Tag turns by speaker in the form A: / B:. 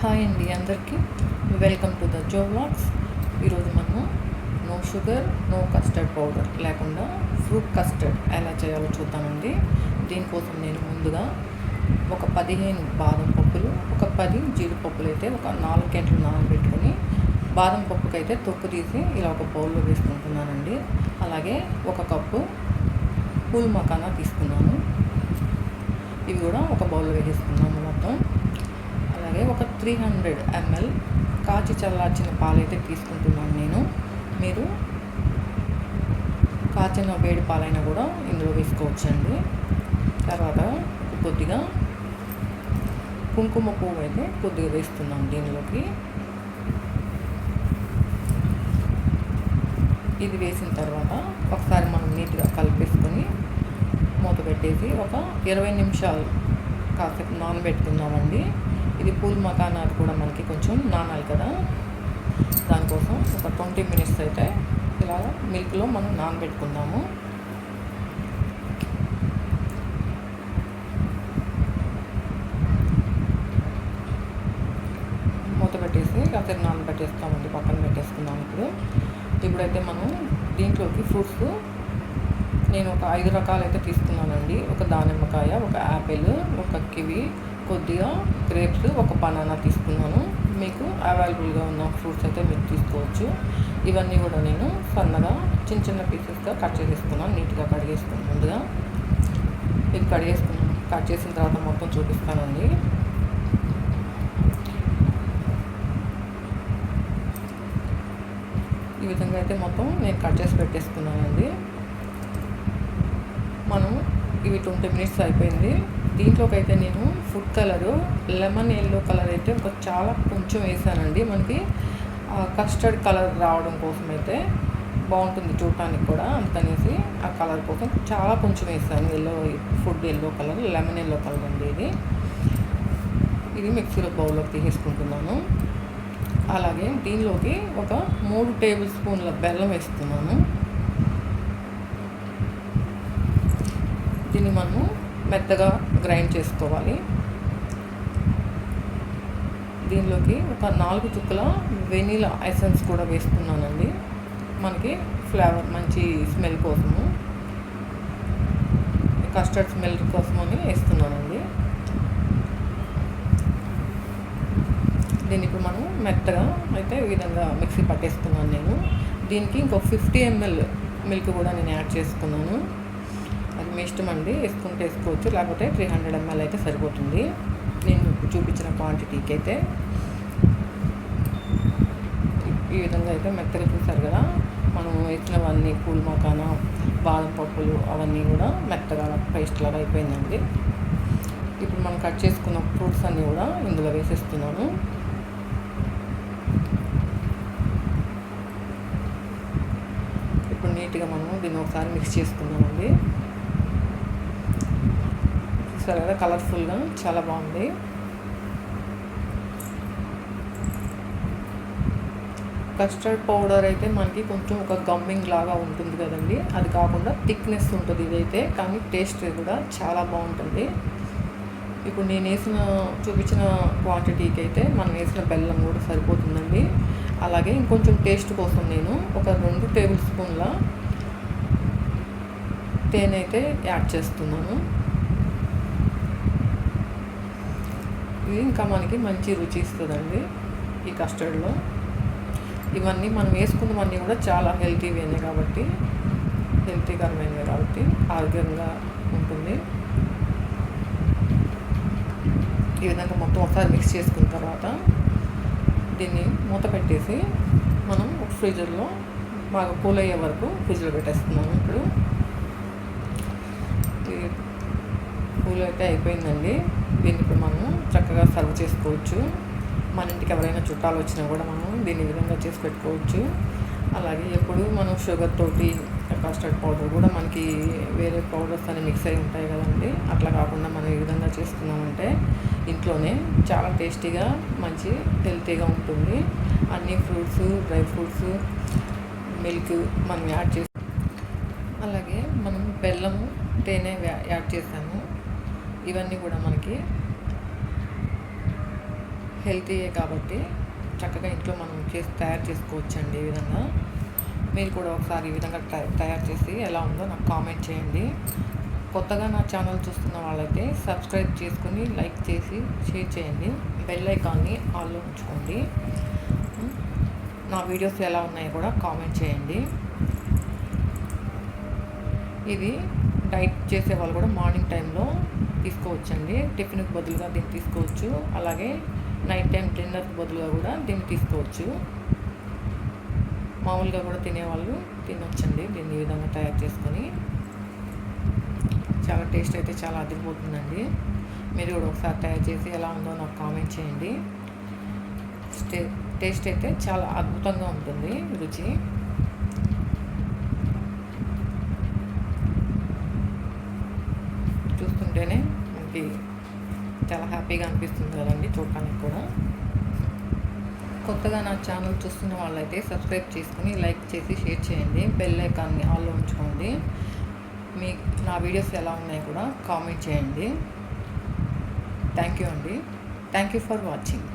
A: Hi అండి అందరికీ, welcome to the Jo vlogs. ఈరోజు మనము no sugar no custard powder లేకుండా ఫ్రూట్ కస్టర్డ్ ఎలా చేయాలో చూద్దామండి. దీనికోసం నేను ముందుగా ఒక 15 బాదం పప్పులు, ఒక 10 జీడిపప్పులు అయితే ఒక 4 గంటలు నానబెట్టుకొని, బాదం పప్పుకైతే తొక్కు తీసి ఇలా ఒక బౌల్లో వేసుకుంటున్నానండి. అలాగే 1 కప్పు పూల్ మకానా తీసుకున్నాను, ఇవి కూడా ఒక బౌల్లో వేసేసుకున్నాము మొత్తం. అలాగే ఒక 300 ml కాచి చల్లార్చిన పాలైతే తీసుకుంటున్నాను నేను. మీరు కాచిన వేడి పాలైనా కూడా ఇందులో వేసుకోవచ్చండి. తర్వాత కొద్దిగా కుంకుమ పువ్వు అయితే కొద్దిగా వేస్తున్నాను దీనిలోకి. ఇది వేసిన తర్వాత ఒకసారి మనం నీట్గా కలిపేసుకొని మూత పెట్టేసి ఒక 20 నిమిషాలు కాసేపు నానబెట్టుకుందామండి. ఇది పూల్ మకానా కూడా మనకి కొంచెం నానాలి కదా, దానికోసం ఒక 20 మినిట్స్ అయితే ఇలా మిల్క్లో మనం నానబెట్టుకుందాము. మూత పెట్టేసి కాసేపు నానబెట్టేస్తామండి, పక్కన పెట్టేసుకుందాం. ఇప్పుడైతే మనం దీంట్లోకి ఫ్రూట్స్ నేను ఒక 5 రకాలు అయితే తీసుకున్నానండి. ఒక దానిమ్మకాయ, ఒక యాపిల్, ఒక కివి, కొద్దిగా గ్రేప్స్, ఒక బనానా తీసుకున్నాను. మీకు అవైలబుల్గా ఉన్న ఫ్రూట్స్ అయితే మీరు తీసుకోవచ్చు. ఇవన్నీ కూడా నేను సన్నగా చిన్న చిన్న పీసెస్గా కట్ చేసేసుకున్నాను. నీట్గా కడిగేసుకున్నాను. ముందుగా ఇది కట్ చేసిన తర్వాత మొత్తం చూపిస్తానండి. ఈ విధంగా అయితే మొత్తం నేను కట్ చేసి పెట్టేసుకున్నానండి. మనం ఇవి 20 మినిట్స్ అయిపోయింది. దీంట్లోకి అయితే నేను food colour lemon yellow colour అయితే చాలా కొంచెం వేసానండి. మనకి కస్టర్డ్ కలర్ రావడం కోసం అయితే బాగుంటుంది చూడటానికి కూడా, అందుకనేసి ఆ కలర్ కోసం చాలా కొంచెం వేసాను. Food yellow colour, lemon yellow colour అండి ఇది మిక్సీలో బౌల్లోకి తీసేసుకుంటున్నాను. అలాగే దీనిలోకి ఒక 3 టేబుల్ స్పూన్ల బెల్లం వేస్తున్నాను. దీన్ని మనము మెత్తగా గ్రైండ్ చేసుకోవాలి. దీనిలోకి ఒక 4 చుక్కల వెనీలా ఎసెన్స్ కూడా వేస్తున్నానండి, మనకి ఫ్లేవర్ మంచి స్మెల్ కోసము, కస్టర్డ్ స్మెల్ కోసమని వేస్తున్నానండి. దీనికి మనం మెత్తగా అయితే ఈ విధంగా మిక్సీ పట్టేస్తున్నాను నేను. దీనికి ఇంకో 50 ml మిల్క్ కూడా నేను యాడ్ చేసుకున్నాను. అది మీ ఇష్టం అండి, వేసుకుంటే వేసుకోవచ్చు, లేకపోతే 300 ml అయితే సరిపోతుంది నేను చూపించిన క్వాంటిటీకి అయితే. ఈ విధంగా అయితే మెత్తగా చూసారు కదా, మనం వేసినవన్నీ పూల్ మకానా, బాదం పప్పులు అవన్నీ కూడా మెత్తగా పేస్ట్ లాగా అయిపోయిందండి. ఇప్పుడు మనం కట్ చేసుకున్న ఫ్రూట్స్ అన్నీ కూడా ఇందులో వేసేస్తున్నాను. ఇప్పుడు నీట్గా మనం దీన్ని ఒకసారి మిక్స్ చేసుకుందామండి. చూసారు కదా, కలర్ఫుల్గా చాలా బాగుంది. కస్టర్డ్ పౌడర్ అయితే మనకి కొంచెం ఒక గమ్మింగ్ లాగా ఉంటుంది కదండి, అది కాకుండా థిక్నెస్ ఉంటుంది ఇదైతే, కానీ టేస్ట్ కూడా చాలా బాగుంటుంది. ఇప్పుడు నేను చూపించిన క్వాంటిటీకి అయితే మనం వేసిన బెల్లం కూడా సరిపోతుందండి. అలాగే ఇంకొంచెం టేస్ట్ కోసం నేను ఒక 2 టేబుల్ స్పూన్ల తేనె అయితే యాడ్ చేస్తున్నాను. ఇది ఇంకా మనకి మంచి రుచి ఇస్తుందండి ఈ కస్టర్డ్లో. ఇవన్నీ మనం వేసుకున్నవన్నీ కూడా చాలా హెల్తీకరమైనవి కాబట్టి ఆరోగ్యంగా ఉంటుంది. ఈ విధంగా మొత్తం ఒకసారి మిక్స్ చేసుకున్న తర్వాత దీన్ని మూత పెట్టేసి మనం ఫ్రిడ్జ్లో బాగా కూల్ అయ్యే వరకు ఫ్రిడ్జ్లో పెట్టేస్తున్నాము. ఇప్పుడు కూల్ అయితే అయిపోయిందండి. దీన్ని ఇప్పుడు మనం చక్కగా సర్వ్ చేసుకోవచ్చు. మన ఇంటికి ఎవరైనా చుట్టాలు వచ్చినా కూడా మనం దీన్ని విధంగా చేసి పెట్టుకోవచ్చు. అలాగే ఎప్పుడు మనం షుగర్ తోటి కస్టర్డ్ పౌడర్ కూడా మనకి వేరే పౌడర్స్ అని మిక్స్ అయి ఉంటాయి కదండి, అట్లా కాకుండా మనం ఈ విధంగా చేసుకున్నామంటే ఇంట్లోనే చాలా టేస్టీగా మంచి హెల్తీగా ఉంటుంది. అన్ని ఫ్రూట్స్, డ్రై ఫ్రూట్స్, మిల్క్ మనం యాడ్ చేసి, అలాగే మనం బెల్లము, తేనె యాడ్ చేసాము. ఇవన్నీ కూడా మనకి హెల్తీయే కాబట్టి చక్కగా ఇంట్లో మనం తయారు చేసుకోవచ్చండి. ఈ విధంగా మీరు కూడా ఒకసారి ఈ విధంగా తయారు చేసి ఎలా ఉందో నాకు కామెంట్ చేయండి. కొత్తగా నా ఛానల్ చూస్తున్న వాళ్ళైతే సబ్స్క్రైబ్ చేసుకుని లైక్ చేసి షేర్ చేయండి. బెల్ ఐకాన్ని ఆన్లో ఉంచుకోండి. నా వీడియోస్ ఎలా ఉన్నాయో కూడా కామెంట్ చేయండి. ఇది డైట్ చేసే వాళ్ళు కూడా మార్నింగ్ టైంలో తీసుకోవచ్చండి. టిఫిన్కి బదులుగా దీన్ని తీసుకోవచ్చు. అలాగే నైట్ టైం డిన్నర్కి బదులుగా కూడా దీన్ని తీసుకోవచ్చు. మామూలుగా కూడా తినేవాళ్ళు తినొచ్చండి. దీన్ని ఈ విధంగా తయారు చేసుకొని చాలా టేస్ట్ అయితే చాలా అదిరిపోతుందండి. మీరు కూడా ఒకసారి తయారు చేసి ఎలా ఉందో నాకు కామెంట్ చేయండి. టేస్ట్ అయితే చాలా అద్భుతంగా ఉంటుంది రుచి. చూస్తుంటేనే మనకి చాలా హ్యాపీగా అనిపిస్తుంది కదండి చూడటానికి కూడా. కొత్తగా నా ఛానల్ చూస్తున్న వాళ్ళైతే సబ్స్క్రైబ్ చేసుకుని లైక్ చేసి షేర్ చేయండి. బెల్ ఐకాన్ని ఆన్లో ఉంచుకోండి. నా వీడియోస్ ఎలా ఉన్నాయో కూడా కామెంట్ చేయండి. థ్యాంక్ యూ అండి. Thank you for watching.